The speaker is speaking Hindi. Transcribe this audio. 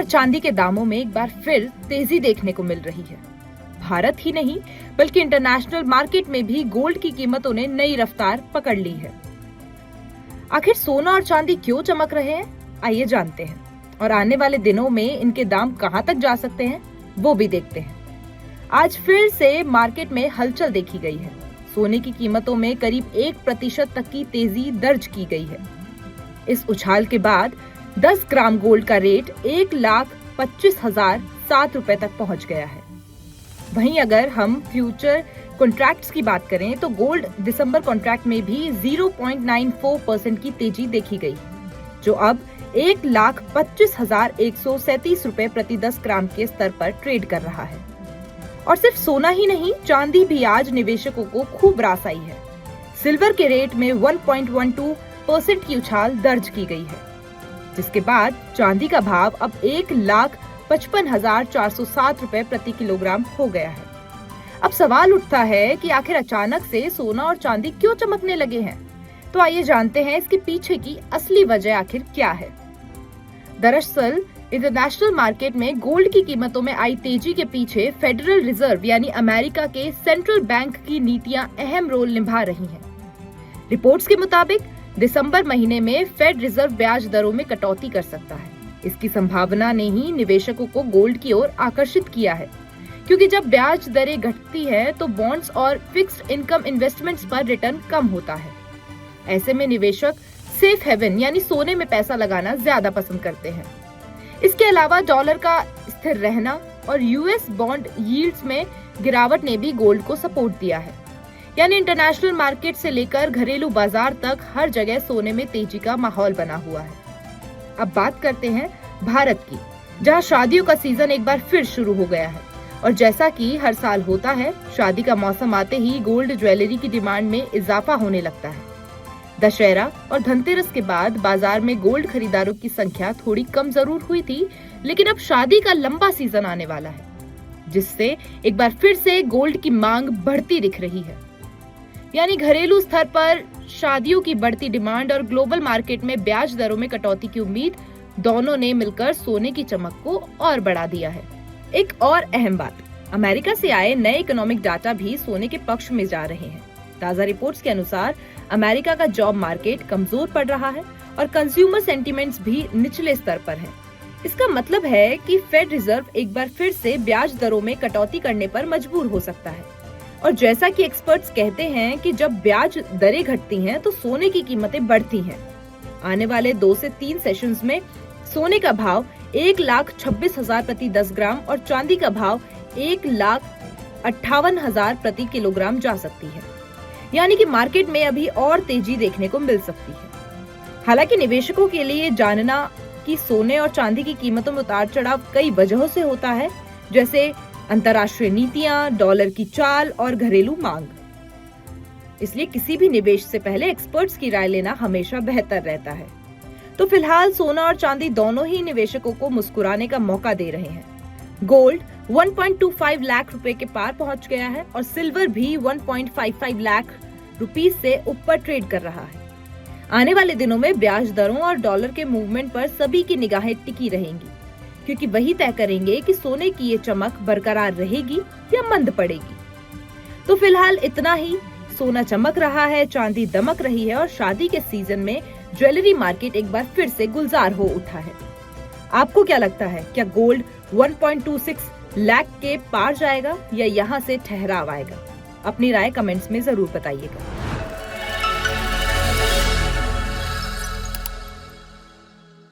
चांदी के दामों में एक बार फिर तेजी देखने को मिल रही है। भारत ही नहीं बल्कि इंटरनेशनल मार्केट में भी गोल्ड की कीमतों ने नई रफ्तार पकड़ ली है। आखिर सोना और चांदी क्यों चमक रहे हैं, आइए जानते हैं और आने वाले दिनों में इनके दाम कहां तक जा सकते हैं वो भी देखते हैं। आज फिर से मार्केट में हलचल देखी गई है। सोने की कीमतों में करीब 1% तक की तेजी दर्ज की गई है। इस उछाल के बाद 10 ग्राम गोल्ड का रेट 1,25,007 रुपए तक पहुंच गया है। वहीं अगर हम फ्यूचर कॉन्ट्रैक्ट्स की बात करें तो गोल्ड दिसंबर कॉन्ट्रैक्ट में भी 0.94% की तेजी देखी गई, जो अब 1,25,137 रुपए प्रति 10 ग्राम के स्तर पर ट्रेड कर रहा है। और सिर्फ सोना ही नहीं, चांदी भी आज निवेशकों को खूब रास आई है। सिल्वर के रेट में 1.12% की उछाल दर्ज की गई है, जिसके बाद चांदी का भाव अब 1,55,407 रुपए प्रति किलोग्राम हो गया है। अब सवाल उठता है कि आखिर अचानक से सोना और चांदी क्यों चमकने लगे हैं? तो आइए जानते हैं इसके पीछे की असली वजह आखिर क्या है। दरअसल इंटरनेशनल मार्केट में गोल्ड की कीमतों में आई तेजी के पीछे फेडरल रिजर्व यानी अमेरिका के सेंट्रल बैंक की नीतियां अहम रोल निभा रही हैं। रिपोर्ट्स के मुताबिक दिसंबर महीने में फेड रिजर्व ब्याज दरों में कटौती कर सकता है। इसकी संभावना ने ही निवेशकों को गोल्ड की ओर आकर्षित किया है, क्योंकि जब ब्याज दरें घटती है तो बॉन्ड्स और फिक्स्ड इनकम इन्वेस्टमेंट्स पर रिटर्न कम होता है। ऐसे में निवेशक सेफ हेवन यानी सोने में पैसा लगाना ज्यादा पसंद करते हैं। इसके अलावा डॉलर का स्थिर रहना और यूएस बॉन्ड यील्ड्स में गिरावट ने भी गोल्ड को सपोर्ट दिया है। यानी इंटरनेशनल मार्केट से लेकर घरेलू बाजार तक हर जगह सोने में तेजी का माहौल बना हुआ है। अब बात करते हैं भारत की, जहां शादियों का सीजन एक बार फिर शुरू हो गया है। और जैसा कि हर साल होता है, शादी का मौसम आते ही गोल्ड ज्वेलरी की डिमांड में इजाफा होने लगता है। दशहरा और धनतेरस के बाद बाजार में गोल्ड खरीदारों की संख्या थोड़ी कम जरूर हुई थी, लेकिन अब शादी का लंबा सीजन आने वाला है, जिससे एक बार फिर से गोल्ड की मांग बढ़ती दिख रही है। यानी घरेलू स्तर पर शादियों की बढ़ती डिमांड और ग्लोबल मार्केट में ब्याज दरों में कटौती की उम्मीद, दोनों ने मिलकर सोने की चमक को और बढ़ा दिया है। एक और अहम बात, अमेरिका से आए नए इकोनॉमिक डाटा भी सोने के पक्ष में जा रहे हैं। ताजा रिपोर्ट्स के अनुसार अमेरिका का जॉब मार्केट कमजोर पड़ रहा है और कंज्यूमर सेंटीमेंट्स भी निचले स्तर पर हैं। इसका मतलब है कि फेड रिजर्व एक बार फिर से ब्याज दरों में कटौती करने पर मजबूर हो सकता है। और जैसा कि एक्सपर्ट्स कहते हैं कि जब ब्याज दरें घटती हैं तो सोने की कीमतें बढ़ती हैं। आने वाले 2 से 3 सेशंस में सोने का भाव 1,26,000 प्रति 10 ग्राम और चांदी का भाव 1,58,000 प्रति किलोग्राम जा सकती है। यानी कि मार्केट में अभी और तेजी देखने को मिल सकती है। हालांकि निवेशकों के लिए जानना कि सोने और चांदी की कीमतों में उतार चढ़ाव कई वजहों से होता है, जैसे अंतर्राष्ट्रीय नीतियां, डॉलर की चाल और घरेलू मांग। इसलिए किसी भी निवेश से पहले एक्सपर्ट्स की राय लेना हमेशा बेहतर रहता है। तो फिलहाल सोना और चांदी दोनों ही निवेशकों को मुस्कुराने का मौका दे रहे हैं। गोल्ड 1.25 लाख रुपए के पार पहुंच गया है और सिल्वर भी 1.55 लाख रुपीस से ऊपर ट्रेड कर रहा है। आने वाले दिनों में ब्याज दरों और डॉलर के मूवमेंट पर सभी की निगाहें टिकी रहेंगी, क्योंकि वही तय करेंगे कि सोने की ये चमक बरकरार रहेगी या मंद पड़ेगी। तो फिलहाल इतना ही। सोना चमक रहा है, चांदी दमक रही है और शादी के सीजन में ज्वेलरी मार्केट एक बार फिर से गुलजार हो उठा है। आपको क्या लगता है, क्या गोल्ड 1.26 लाख के पार जाएगा या यहाँ से ठहराव आएगा? अपनी राय कमेंट्स में जरूर बताइएगा।